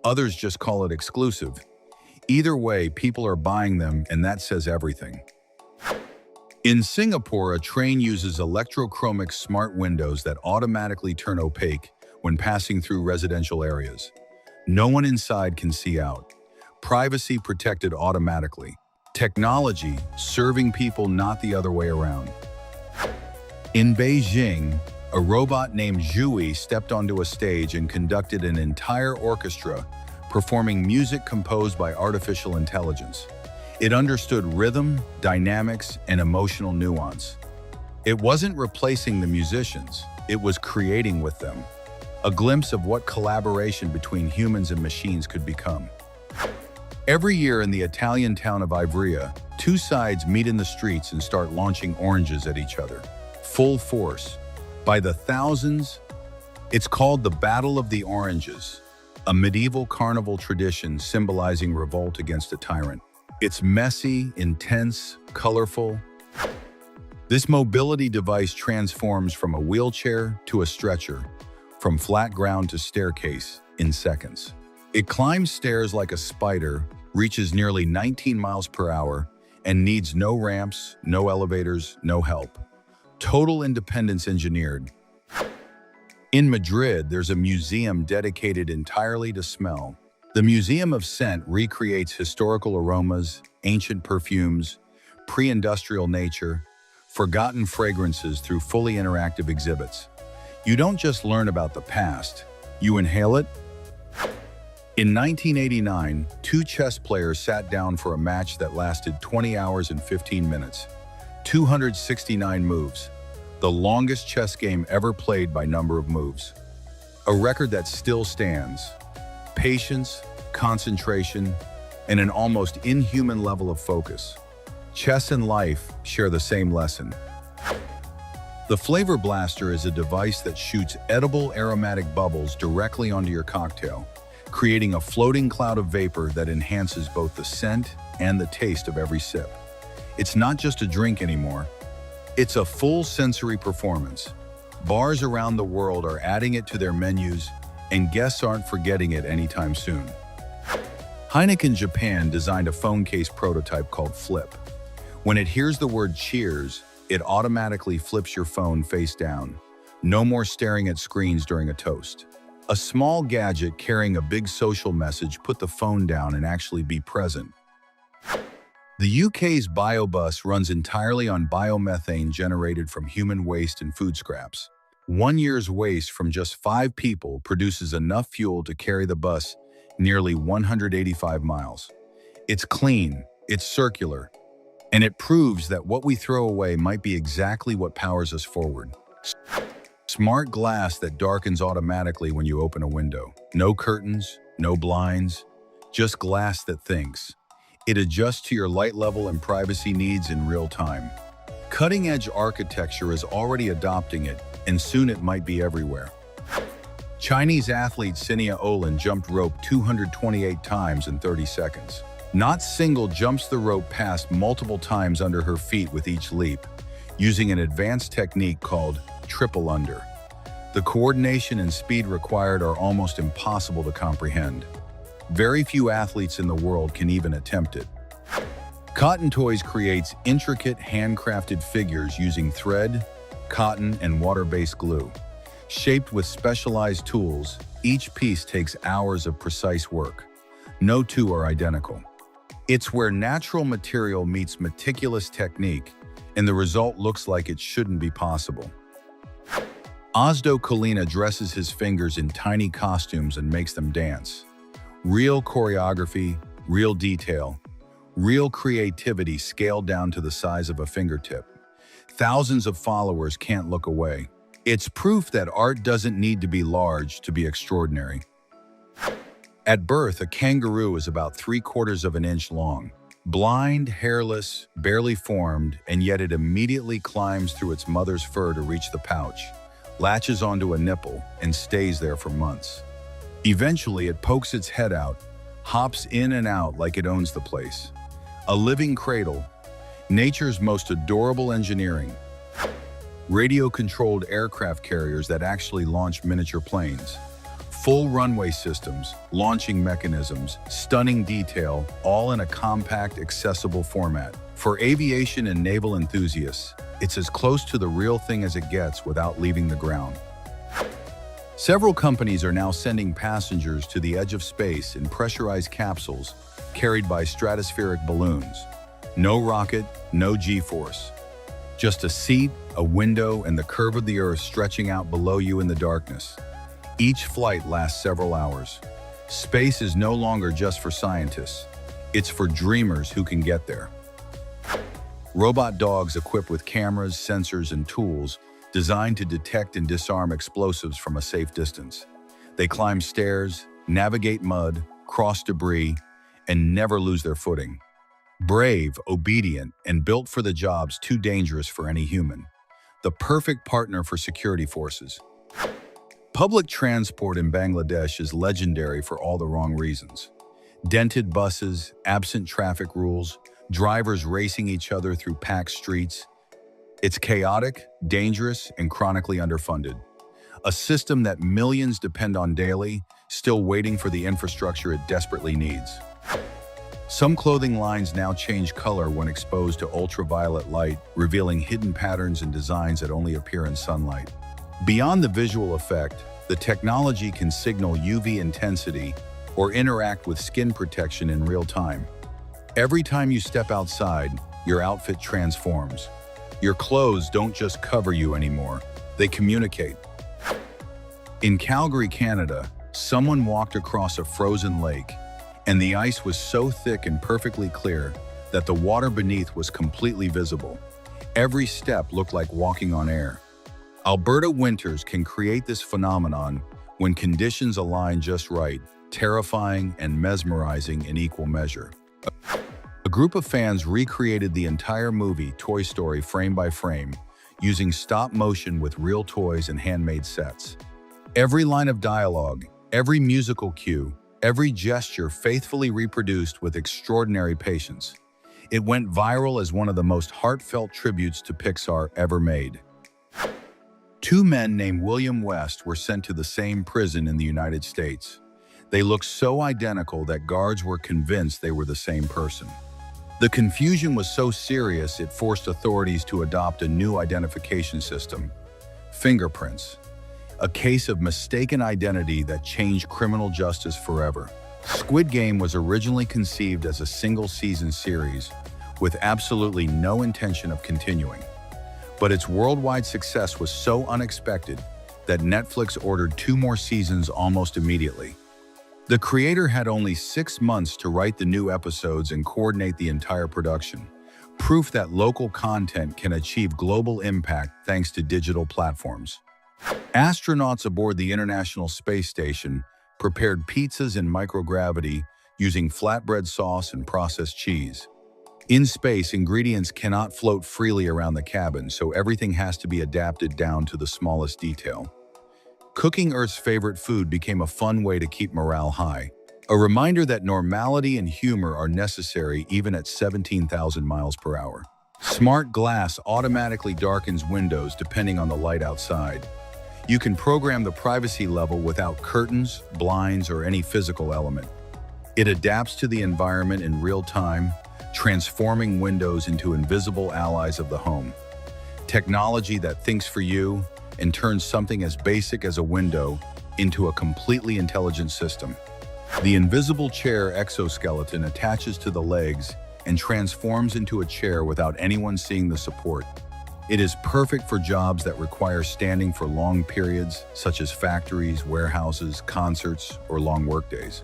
others just call it exclusive. Either way, people are buying them, and that says everything. In Singapore, a train uses electrochromic smart windows that automatically turn opaque when passing through residential areas. No one inside can see out. Privacy protected automatically. Technology serving people, not the other way around. In Beijing, a robot named Zhui stepped onto a stage and conducted an entire orchestra, performing music composed by artificial intelligence. It understood rhythm, dynamics, and emotional nuance. It wasn't replacing the musicians, it was creating with them. A glimpse of what collaboration between humans and machines could become. Every year in the Italian town of Ivrea, two sides meet in the streets and start launching oranges at each other. Full force. By the thousands, it's called the Battle of the Oranges, a medieval carnival tradition symbolizing revolt against a tyrant. It's messy, intense, colorful. This mobility device transforms from a wheelchair to a stretcher, from flat ground to staircase, in seconds. It climbs stairs like a spider, reaches nearly 19 miles per hour, and needs no ramps, no elevators, no help. Total independence engineered. In Madrid, there's a museum dedicated entirely to smell. The Museum of Scent recreates historical aromas, ancient perfumes, pre-industrial nature, forgotten fragrances through fully interactive exhibits. You don't just learn about the past, you inhale it. In 1989, two chess players sat down for a match that lasted 20 hours and 15 minutes. 269 moves, the longest chess game ever played by number of moves. A record that still stands. Patience, concentration, and an almost inhuman level of focus. Chess and life share the same lesson. The Flavor Blaster is a device that shoots edible aromatic bubbles directly onto your cocktail, creating a floating cloud of vapor that enhances both the scent and the taste of every sip. It's not just a drink anymore, it's a full sensory performance. Bars around the world are adding it to their menus, and guests aren't forgetting it anytime soon. Heineken Japan designed a phone case prototype called Flip. When it hears the word cheers, it automatically flips your phone face down. No more staring at screens during a toast. A small gadget carrying a big social message, put the phone down and actually be present. The UK's biobus runs entirely on biomethane generated from human waste and food scraps. 1 year's waste from just 5 people produces enough fuel to carry the bus nearly 185 miles. It's clean, it's circular, and it proves that what we throw away might be exactly what powers us forward. Smart glass that darkens automatically when you open a window. No curtains, no blinds, just glass that thinks. It adjusts to your light level and privacy needs in real time. Cutting-edge architecture is already adopting it, and soon it might be everywhere. Chinese athlete Xinia Olin jumped rope 228 times in 30 seconds. Not single jumps the rope past multiple times under her feet with each leap, using an advanced technique called triple under. The coordination and speed required are almost impossible to comprehend. Very few athletes in the world can even attempt it. Cotton Toys creates intricate handcrafted figures using thread, cotton, and water-based glue. Shaped with specialized tools, each piece takes hours of precise work. No two are identical. It's where natural material meets meticulous technique, and the result looks like it shouldn't be possible. Ozdo Kolina dresses his fingers in tiny costumes and makes them dance. Real choreography, real detail, real creativity scaled down to the size of a fingertip. Thousands of followers can't look away. It's proof that art doesn't need to be large to be extraordinary. At birth, a kangaroo is about 3/4 of an inch long. Blind, hairless, barely formed, and yet it immediately climbs through its mother's fur to reach the pouch, latches onto a nipple, and stays there for months. Eventually, it pokes its head out, hops in and out like it owns the place. A living cradle, nature's most adorable engineering. Radio-controlled aircraft carriers that actually launch miniature planes. Full runway systems, launching mechanisms, stunning detail, all in a compact, accessible format. For aviation and naval enthusiasts, it's as close to the real thing as it gets without leaving the ground. Several companies are now sending passengers to the edge of space in pressurized capsules carried by stratospheric balloons. No rocket, no G-force. Just a seat, a window, and the curve of the Earth stretching out below you in the darkness. Each flight lasts several hours. Space is no longer just for scientists. It's for dreamers who can get there. Robot dogs equipped with cameras, sensors, and tools designed to detect and disarm explosives from a safe distance. They climb stairs, navigate mud, cross debris, and never lose their footing. Brave, obedient, and built for the jobs too dangerous for any human. The perfect partner for security forces. Public transport in Bangladesh is legendary for all the wrong reasons. Dented buses, absent traffic rules, drivers racing each other through packed streets. It's chaotic, dangerous, and chronically underfunded. A system that millions depend on daily, still waiting for the infrastructure it desperately needs. Some clothing lines now change color when exposed to ultraviolet light, revealing hidden patterns and designs that only appear in sunlight. Beyond the visual effect, the technology can signal UV intensity or interact with skin protection in real time. Every time you step outside, your outfit transforms. Your clothes don't just cover you anymore, they communicate. In Calgary, Canada, someone walked across a frozen lake, and the ice was so thick and perfectly clear that the water beneath was completely visible. Every step looked like walking on air. Alberta winters can create this phenomenon when conditions align just right, terrifying and mesmerizing in equal measure. A group of fans recreated the entire movie Toy Story frame by frame, using stop motion with real toys and handmade sets. Every line of dialogue, every musical cue, every gesture faithfully reproduced with extraordinary patience. It went viral as one of the most heartfelt tributes to Pixar ever made. Two men named William West were sent to the same prison in the United States. They looked so identical that guards were convinced they were the same person. The confusion was so serious it forced authorities to adopt a new identification system: fingerprints. A case of mistaken identity that changed criminal justice forever. Squid Game was originally conceived as a single-season series with absolutely no intention of continuing. But its worldwide success was so unexpected that Netflix ordered 2 more seasons almost immediately. The creator had only 6 months to write the new episodes and coordinate the entire production, proof that local content can achieve global impact thanks to digital platforms. Astronauts aboard the International Space Station prepared pizzas in microgravity using flatbread sauce and processed cheese. In space, ingredients cannot float freely around the cabin, so everything has to be adapted down to the smallest detail. Cooking Earth's favorite food became a fun way to keep morale high, a reminder that normality and humor are necessary even at 17,000 miles per hour. Smart glass automatically darkens windows depending on the light outside. You can program the privacy level without curtains, blinds, or any physical element. It adapts to the environment in real time, transforming windows into invisible allies of the home. Technology that thinks for you and turns something as basic as a window into a completely intelligent system. The invisible chair exoskeleton attaches to the legs and transforms into a chair without anyone seeing the support. It is perfect for jobs that require standing for long periods, such as factories, warehouses, concerts, or long workdays.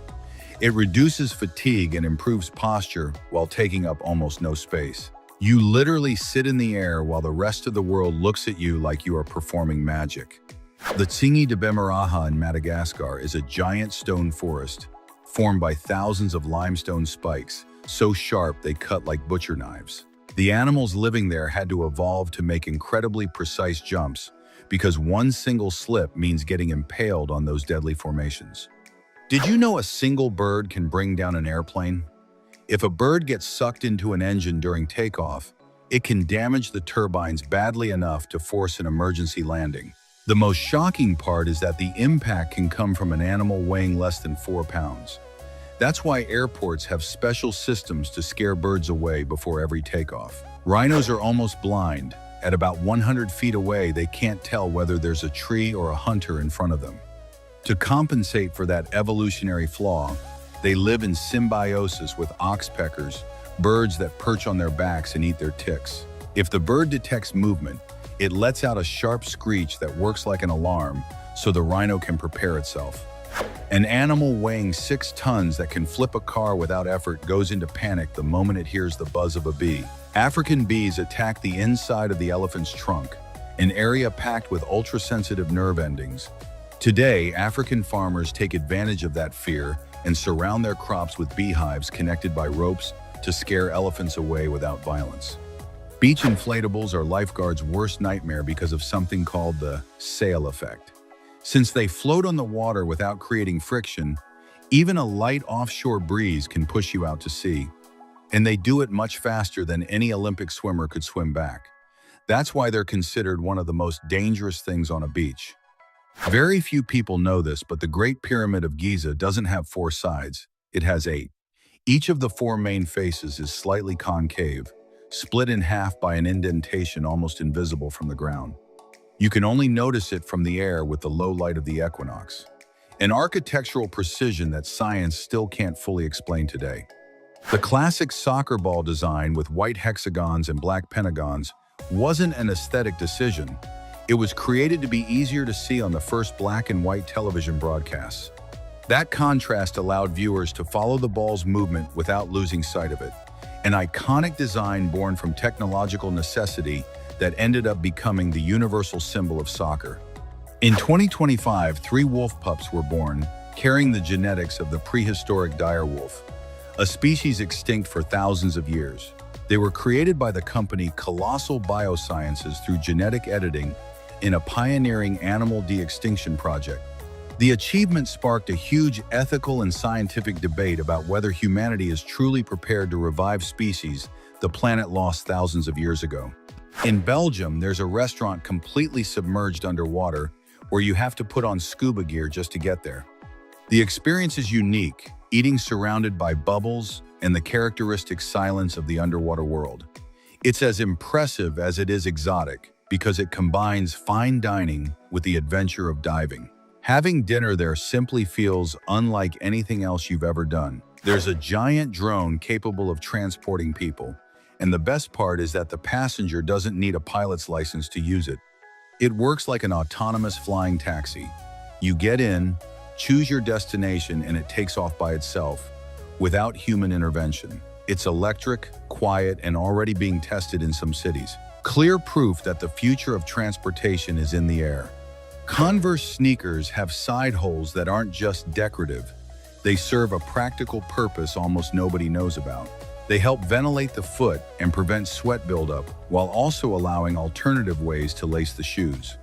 It reduces fatigue and improves posture while taking up almost no space. You literally sit in the air while the rest of the world looks at you like you are performing magic. The Tsingy de Bemaraha in Madagascar is a giant stone forest formed by thousands of limestone spikes, so sharp they cut like butcher knives. The animals living there had to evolve to make incredibly precise jumps because one single slip means getting impaled on those deadly formations. Did you know a single bird can bring down an airplane? If a bird gets sucked into an engine during takeoff, it can damage the turbines badly enough to force an emergency landing. The most shocking part is that the impact can come from an animal weighing less than 4 pounds. That's why airports have special systems to scare birds away before every takeoff. Rhinos are almost blind. At about 100 feet away, they can't tell whether there's a tree or a hunter in front of them. To compensate for that evolutionary flaw, they live in symbiosis with oxpeckers, birds that perch on their backs and eat their ticks. If the bird detects movement, it lets out a sharp screech that works like an alarm so the rhino can prepare itself. An animal weighing 6 tons that can flip a car without effort goes into panic the moment it hears the buzz of a bee. African bees attack the inside of the elephant's trunk, an area packed with ultra-sensitive nerve endings. Today, African farmers take advantage of that fear and surround their crops with beehives connected by ropes to scare elephants away without violence. Beach inflatables are lifeguards' worst nightmare because of something called the sail effect. Since they float on the water without creating friction, even a light offshore breeze can push you out to sea. And they do it much faster than any Olympic swimmer could swim back. That's why they're considered one of the most dangerous things on a beach. Very few people know this, but the Great Pyramid of Giza doesn't have 4 sides. It has 8. Each of the 4 main faces is slightly concave, split in half by an indentation almost invisible from the ground. You can only notice it from the air with the low light of the equinox. An architectural precision that science still can't fully explain today. The classic soccer ball design with white hexagons and black pentagons wasn't an aesthetic decision. It was created to be easier to see on the first black and white television broadcasts. That contrast allowed viewers to follow the ball's movement without losing sight of it. An iconic design born from technological necessity that ended up becoming the universal symbol of soccer. In 2025, 3 wolf pups were born, carrying the genetics of the prehistoric dire wolf, a species extinct for thousands of years. They were created by the company Colossal Biosciences through genetic editing in a pioneering animal de-extinction project. The achievement sparked a huge ethical and scientific debate about whether humanity is truly prepared to revive species the planet lost thousands of years ago. In Belgium, there's a restaurant completely submerged underwater where you have to put on scuba gear just to get there. The experience is unique, eating surrounded by bubbles and the characteristic silence of the underwater world. It's as impressive as it is exotic because it combines fine dining with the adventure of diving. Having dinner there simply feels unlike anything else you've ever done. There's a giant drone capable of transporting people, and the best part is that the passenger doesn't need a pilot's license to use it. It works like an autonomous flying taxi. You get in, choose your destination, and it takes off by itself, without human intervention. It's electric, quiet, and already being tested in some cities. Clear proof that the future of transportation is in the air. Converse sneakers have side holes that aren't just decorative. They serve a practical purpose almost nobody knows about. They help ventilate the foot and prevent sweat buildup, while also allowing alternative ways to lace the shoes.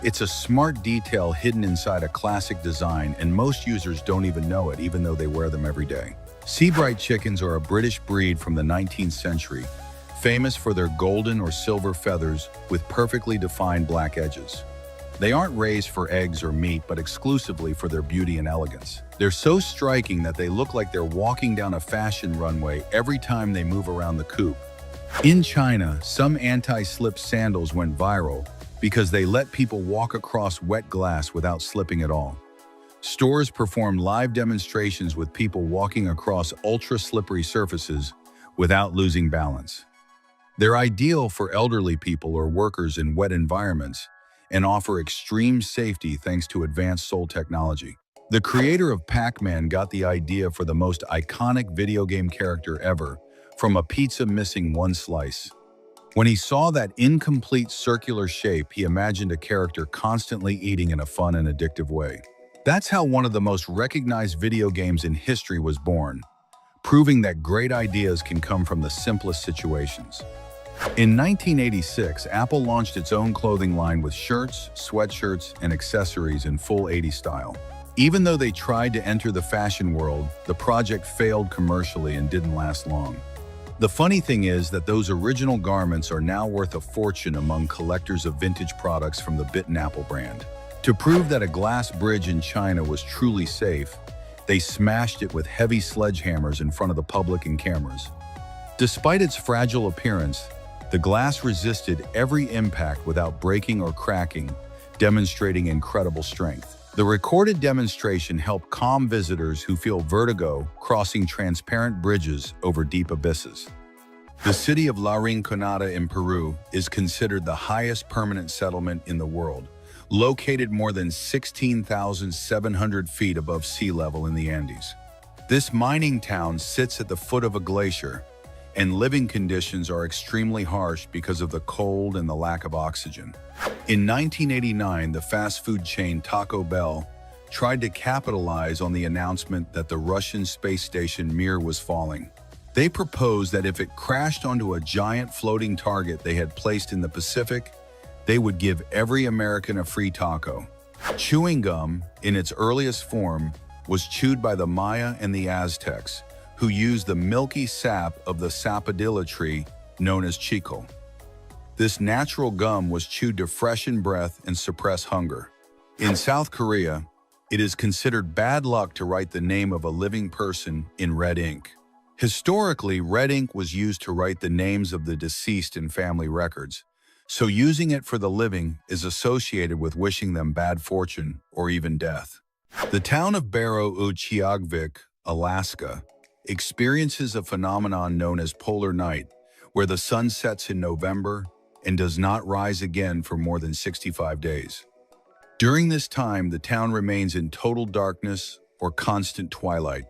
It's a smart detail hidden inside a classic design, and most users don't even know it, even though they wear them every day. Seabright chickens are a British breed from the 19th century, famous for their golden or silver feathers with perfectly defined black edges. They aren't raised for eggs or meat, but exclusively for their beauty and elegance. They're so striking that they look like they're walking down a fashion runway every time they move around the coop. In China, some anti-slip sandals went viral because they let people walk across wet glass without slipping at all. Stores performed live demonstrations with people walking across ultra-slippery surfaces without losing balance. They're ideal for elderly people or workers in wet environments and offer extreme safety thanks to advanced sole technology. The creator of Pac-Man got the idea for the most iconic video game character ever from a pizza missing one slice. When he saw that incomplete circular shape, he imagined a character constantly eating in a fun and addictive way. That's how one of the most recognized video games in history was born, proving that great ideas can come from the simplest situations. In 1986, Apple launched its own clothing line with shirts, sweatshirts, and accessories in full 80s style. Even though they tried to enter the fashion world, the project failed commercially and didn't last long. The funny thing is that those original garments are now worth a fortune among collectors of vintage products from the Bitten Apple brand. To prove that a glass bridge in China was truly safe, they smashed it with heavy sledgehammers in front of the public and cameras. Despite its fragile appearance, the glass resisted every impact without breaking or cracking, demonstrating incredible strength. The recorded demonstration helped calm visitors who feel vertigo crossing transparent bridges over deep abysses. The city of La Rinconada in Peru is considered the highest permanent settlement in the world, located more than 16,700 feet above sea level in the Andes. This mining town sits at the foot of a glacier, and living conditions are extremely harsh because of the cold and the lack of oxygen. In 1989, the fast food chain Taco Bell tried to capitalize on the announcement that the Russian space station Mir was falling. They proposed that if it crashed onto a giant floating target they had placed in the Pacific, they would give every American a free taco. Chewing gum, in its earliest form, was chewed by the Maya and the Aztecs, who used the milky sap of the sapodilla tree known as chicle. This natural gum was chewed to freshen breath and suppress hunger. In South Korea, it is considered bad luck to write the name of a living person in red ink. Historically, red ink was used to write the names of the deceased in family records, so using it for the living is associated with wishing them bad fortune or even death. The town of Barrow-Utqiagvik, Alaska, experiences a phenomenon known as polar night, where the sun sets in November and does not rise again for more than 65 days. During this time, the town remains in total darkness or constant twilight,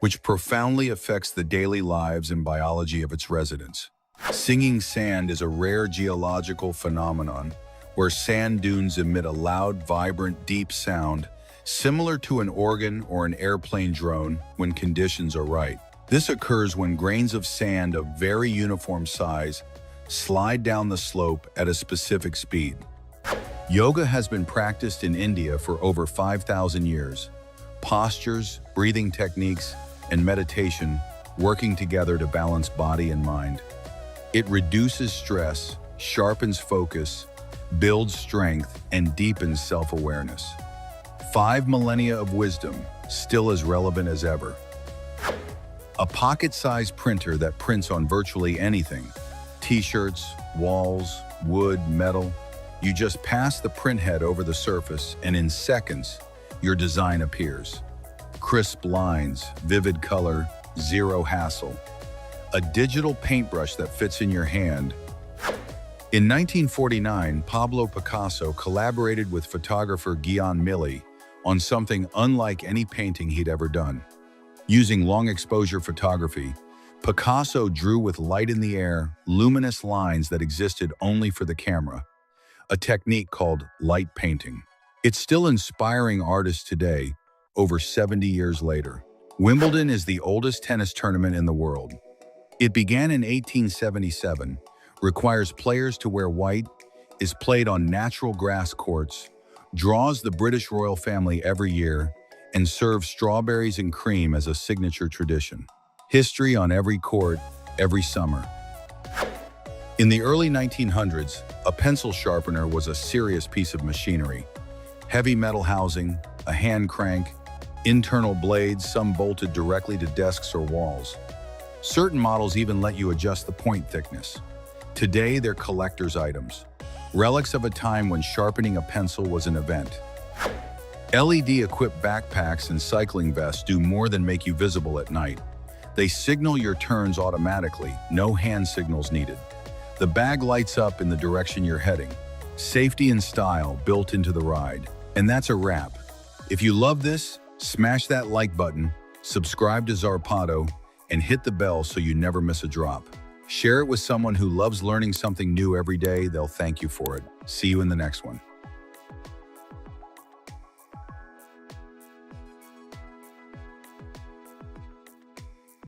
which profoundly affects the daily lives and biology of its residents. Singing sand is a rare geological phenomenon where sand dunes emit a loud, vibrant, deep sound similar to an organ or an airplane drone when conditions are right. This occurs when grains of sand of very uniform size slide down the slope at a specific speed. Yoga has been practiced in India for over 5,000 years. Postures, breathing techniques, and meditation working together to balance body and mind. It reduces stress, sharpens focus, builds strength, and deepens self-awareness. 5 millennia of wisdom, still as relevant as ever. A pocket-sized printer that prints on virtually anything. T-shirts, walls, wood, metal. You just pass the print head over the surface, and in seconds, your design appears. Crisp lines, vivid color, zero hassle. A digital paintbrush that fits in your hand. In 1949, Pablo Picasso collaborated with photographer Guillaume Milly on something unlike any painting he'd ever done. Using long-exposure photography, Picasso drew with light in the air luminous lines that existed only for the camera, a technique called light painting. It's still inspiring artists today, over 70 years later. Wimbledon is the oldest tennis tournament in the world. It began in 1877, requires players to wear white, is played on natural grass courts, draws the British royal family every year, and serves strawberries and cream as a signature tradition. History on every court, every summer. In the early 1900s, a pencil sharpener was a serious piece of machinery. Heavy metal housing, a hand crank, internal blades, some bolted directly to desks or walls. Certain models even let you adjust the point thickness. Today, they're collector's items, relics of a time when sharpening a pencil was an event. LED-equipped backpacks and cycling vests do more than make you visible at night. They signal your turns automatically, no hand signals needed. The bag lights up in the direction you're heading. Safety and style built into the ride. And that's a wrap. If you love this, Smash that like button, subscribe to Zarpado, and hit the bell so you never miss a drop. Share it with someone who loves learning something new every day. They'll thank you for it. See you in the next one.